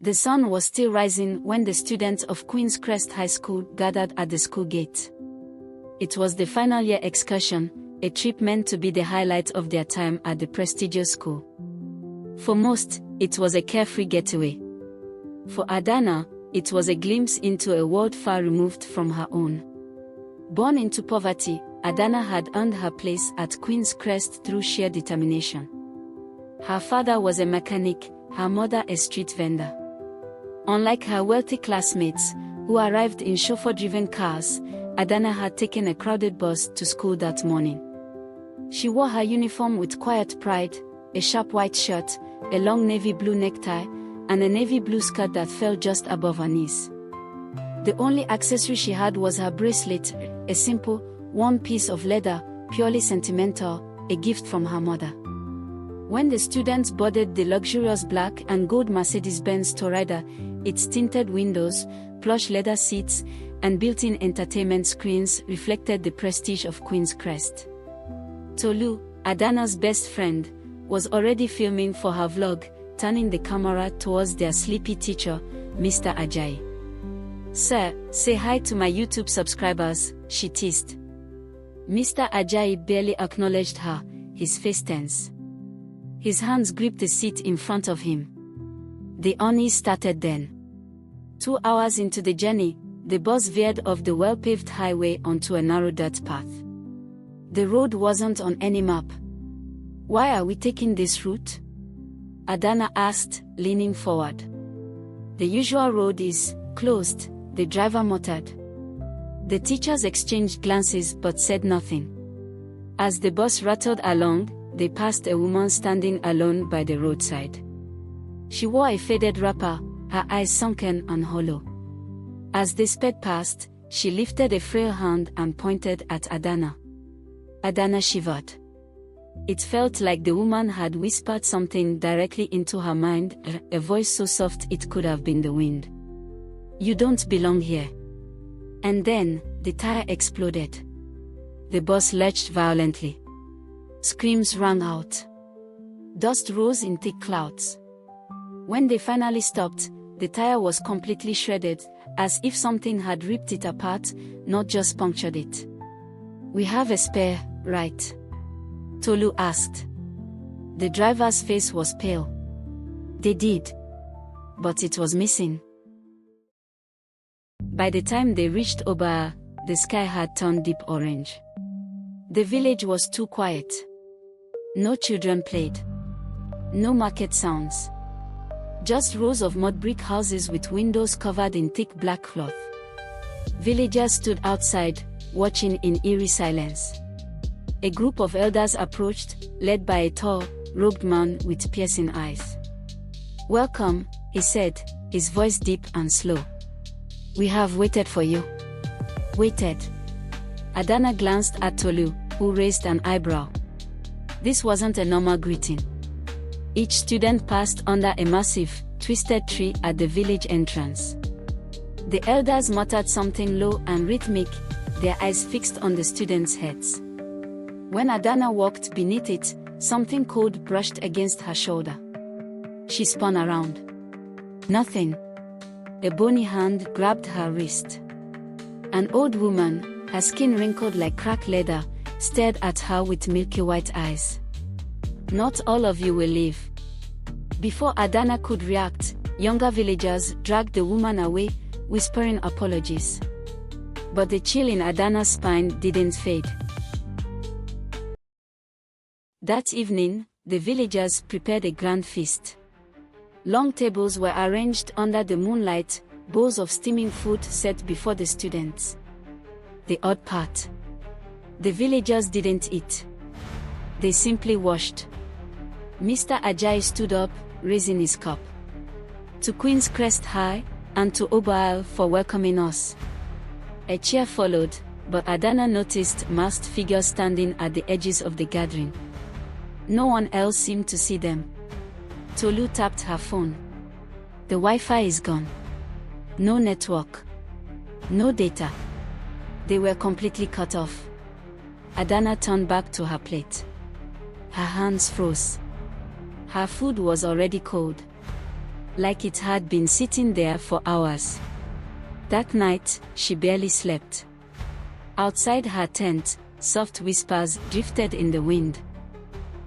The sun was still rising when the students of Queen's Crest High School gathered at the school gate. It was the final year excursion, a trip meant to be the highlight of their time at the prestigious school. For most, it was a carefree getaway. For Adanna, it was a glimpse into a world far removed from her own. Born into poverty, Adanna had earned her place at Queen's Crest through sheer determination. Her father was a mechanic, her mother a street vendor. Unlike her wealthy classmates, who arrived in chauffeur-driven cars, Adanna had taken a crowded bus to school that morning. She wore her uniform with quiet pride, a sharp white shirt, a long navy blue necktie, and a navy blue skirt that fell just above her knees. The only accessory she had was her bracelet, a simple, worn piece of leather, purely sentimental, a gift from her mother. When the students boarded the luxurious black and gold Mercedes-Benz Tourer, its tinted windows, plush leather seats, and built-in entertainment screens reflected the prestige of Queen's Crest. Tolu, Adanna's best friend, was already filming for her vlog, turning the camera towards their sleepy teacher, Mr. Ajayi. "Sir, say hi to my YouTube subscribers," she teased. Mr. Ajayi barely acknowledged her, his face tense. His hands gripped the seat in front of him. The unease started then. 2 hours into the journey, the bus veered off the well-paved highway onto a narrow dirt path. The road wasn't on any map. "Why are we taking this route?" Adanna asked, leaning forward. "The usual road is closed," the driver muttered. The teachers exchanged glances but said nothing. As the bus rattled along, they passed a woman standing alone by the roadside. She wore a faded wrapper, her eyes sunken and hollow. As they sped past, she lifted a frail hand and pointed at Adanna. Adanna shivered. It felt like the woman had whispered something directly into her mind, a voice so soft it could have been the wind. "You don't belong here." And then, the tire exploded. The bus lurched violently. Screams rang out. Dust rose in thick clouds. When they finally stopped, the tire was completely shredded, as if something had ripped it apart, not just punctured it. "We have a spare, right?" Tolu asked. The driver's face was pale. They did. But it was missing. By the time they reached Oba-Ilé, the sky had turned deep orange. The village was too quiet. No children played. No market sounds. Just rows of mud brick houses with windows covered in thick black cloth. Villagers stood outside, watching in eerie silence. A group of elders approached, led by a tall, robed man with piercing eyes. "Welcome," he said, his voice deep and slow. "We have waited for you." Waited? Adanna glanced at Tolu, who raised an eyebrow. This wasn't a normal greeting. Each student passed under a massive, twisted tree at the village entrance. The elders muttered something low and rhythmic, their eyes fixed on the students' heads. When Adanna walked beneath it, something cold brushed against her shoulder. She spun around. Nothing. A bony hand grabbed her wrist. An old woman, her skin wrinkled like cracked leather, stared at her with milky white eyes. "Not all of you will live." Before Adanna could react, younger villagers dragged the woman away, whispering apologies. But the chill in Adanna's spine didn't fade. That evening, the villagers prepared a grand feast. Long tables were arranged under the moonlight, bowls of steaming food set before the students. The odd part: the villagers didn't eat. They simply watched. Mr. Ajayi stood up, raising his cup. "To Queen's Crest High, and to Oba-Ilé for welcoming us." A cheer followed, but Adanna noticed masked figures standing at the edges of the gathering. No one else seemed to see them. Tolu tapped her phone. "The Wi-Fi is gone. No network. No data." They were completely cut off. Adanna turned back to her plate. Her hands froze. Her food was already cold. like it had been sitting there for hours. That night, she barely slept. Outside her tent, soft whispers drifted in the wind.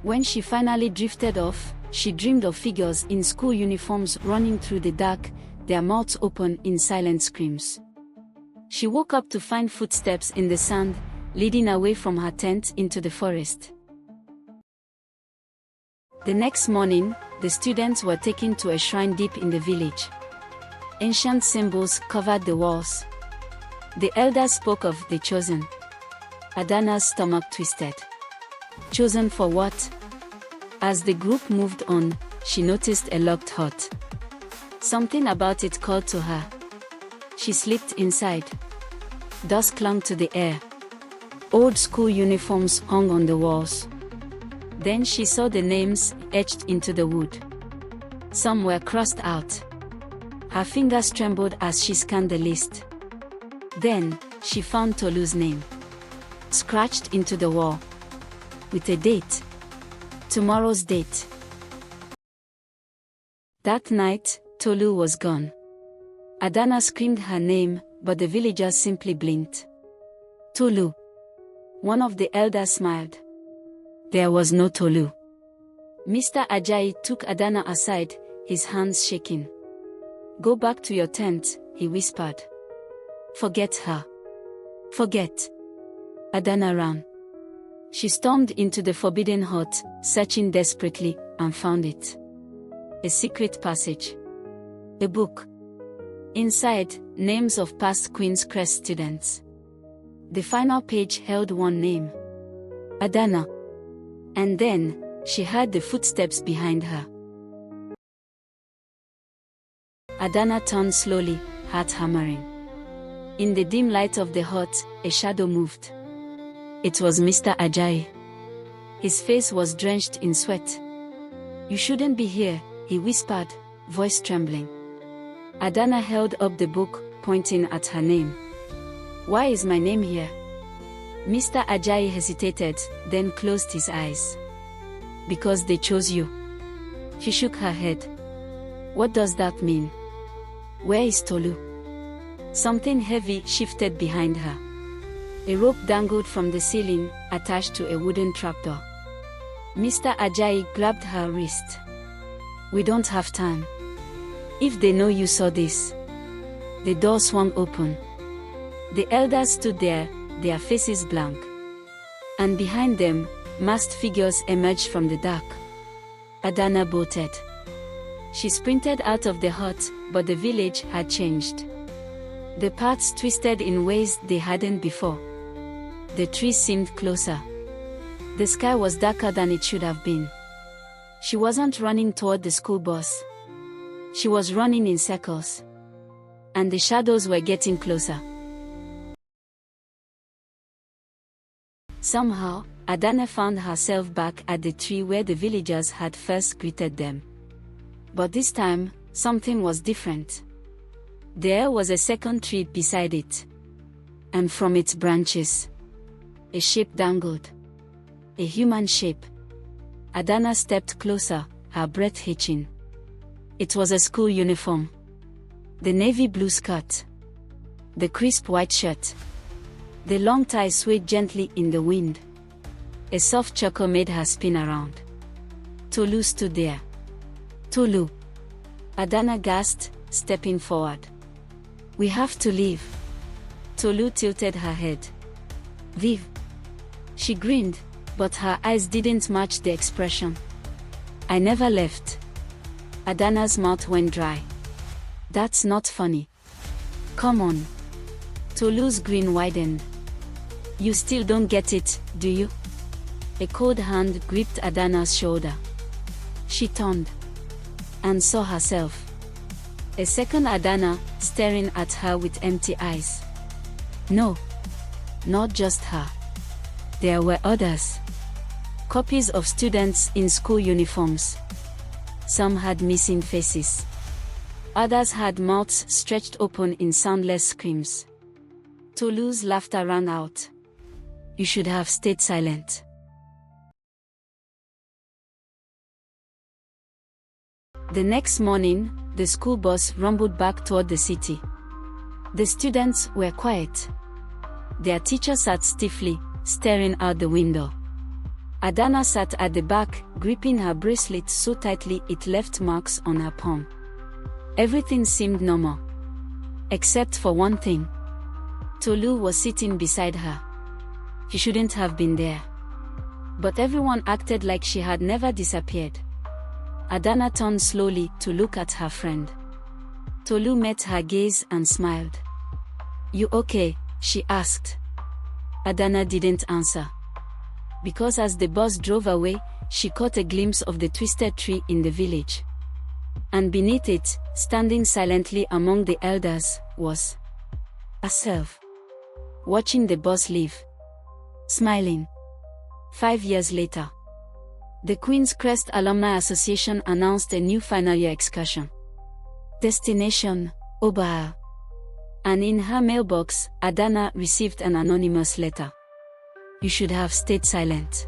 When she finally drifted off, she dreamed of figures in school uniforms running through the dark, their mouths open in silent screams. She woke up to find footsteps in the sand, leading away from her tent into the forest. The next morning, the students were taken to a shrine deep in the village. Ancient symbols covered the walls. The elders spoke of the chosen. Adanna's stomach twisted. Chosen for what? As the group moved on, she noticed a locked hut. Something about it called to her. She slipped inside. Dust clung to the air. Old school uniforms hung on the walls. Then she saw the names etched into the wood. Some were crossed out. Her fingers trembled as she scanned the list. Then, she found Tolu's name, scratched into the wall, with a date. Tomorrow's date. That night, Tolu was gone. Adanna screamed her name, but the villagers simply blinked. Tolu. One of the elders smiled. There was no Tolu. Mr. Ajayi took Adanna aside, his hands shaking. Go back to your tent, he whispered. Forget her. Forget. Adanna ran. She stormed into the forbidden hut, searching desperately, and found it. A secret passage. A book. Inside, names of past Queen's Crest students. The final page held one name. Adanna. And then, she heard the footsteps behind her. Adanna turned slowly, heart hammering. In the dim light of the hut, a shadow moved. It was Mr. Ajayi. His face was drenched in sweat. You shouldn't be here, he whispered, voice trembling. Adanna held up the book, pointing at her name. Why is my name here? Mr. Ajayi hesitated, then closed his eyes. Because they chose you. She shook her head. What does that mean? Where is Tolu? Something heavy shifted behind her. A rope dangled from the ceiling, attached to a wooden trapdoor. Mr. Ajayi grabbed her wrist. We don't have time. If they know you saw this. The door swung open. The elders stood there, their faces blank. And behind them, masked figures emerged from the dark. Adanna bolted. She sprinted out of the hut, but the village had changed. The paths twisted in ways they hadn't before. The trees seemed closer. The sky was darker than it should have been. She wasn't running toward the school bus. She was running in circles. And the shadows were getting closer. Somehow, Adanna found herself back at the tree where the villagers had first greeted them. But this time, something was different. There was a second tree beside it. And from its branches, a shape dangled. A human shape. Adanna stepped closer, her breath hitching. It was a school uniform. The navy blue skirt. The crisp white shirt. The long tie swayed gently in the wind. A soft chuckle made her spin around. Tolu stood there. Tolu. Adanna gasped, stepping forward. We have to leave. Tolu tilted her head. Leave. She grinned, but her eyes didn't match the expression. I never left. Adanna's mouth went dry. That's not funny. Come on. Tolu's grin widened. You still don't get it, do you? A cold hand gripped Adanna's shoulder. She turned. And saw herself. A second Adanna, staring at her with empty eyes. No. Not just her. There were others. Copies of students in school uniforms. Some had missing faces. Others had mouths stretched open in soundless screams. Tolu's laughter rang out. You should have stayed silent. The next morning, the school bus rumbled back toward the city. The students were quiet. Their teacher sat stiffly, staring out the window. Adanna sat at the back, gripping her bracelet so tightly it left marks on her palm. Everything seemed normal. Except for one thing. Tolu was sitting beside her. He shouldn't have been there. But everyone acted like she had never disappeared. Adanna turned slowly to look at her friend. Tolu met her gaze and smiled. "You okay?" she asked. Adanna didn't answer. Because as the bus drove away, she caught a glimpse of the twisted tree in the village. And beneath it, standing silently among the elders, was herself. Watching the bus leave. Smiling. 5 years later. The Queen's Crest Alumni Association announced a new final year excursion. Destination, Oba-Ilé. And in her mailbox, Adanna received an anonymous letter. "You should have stayed silent.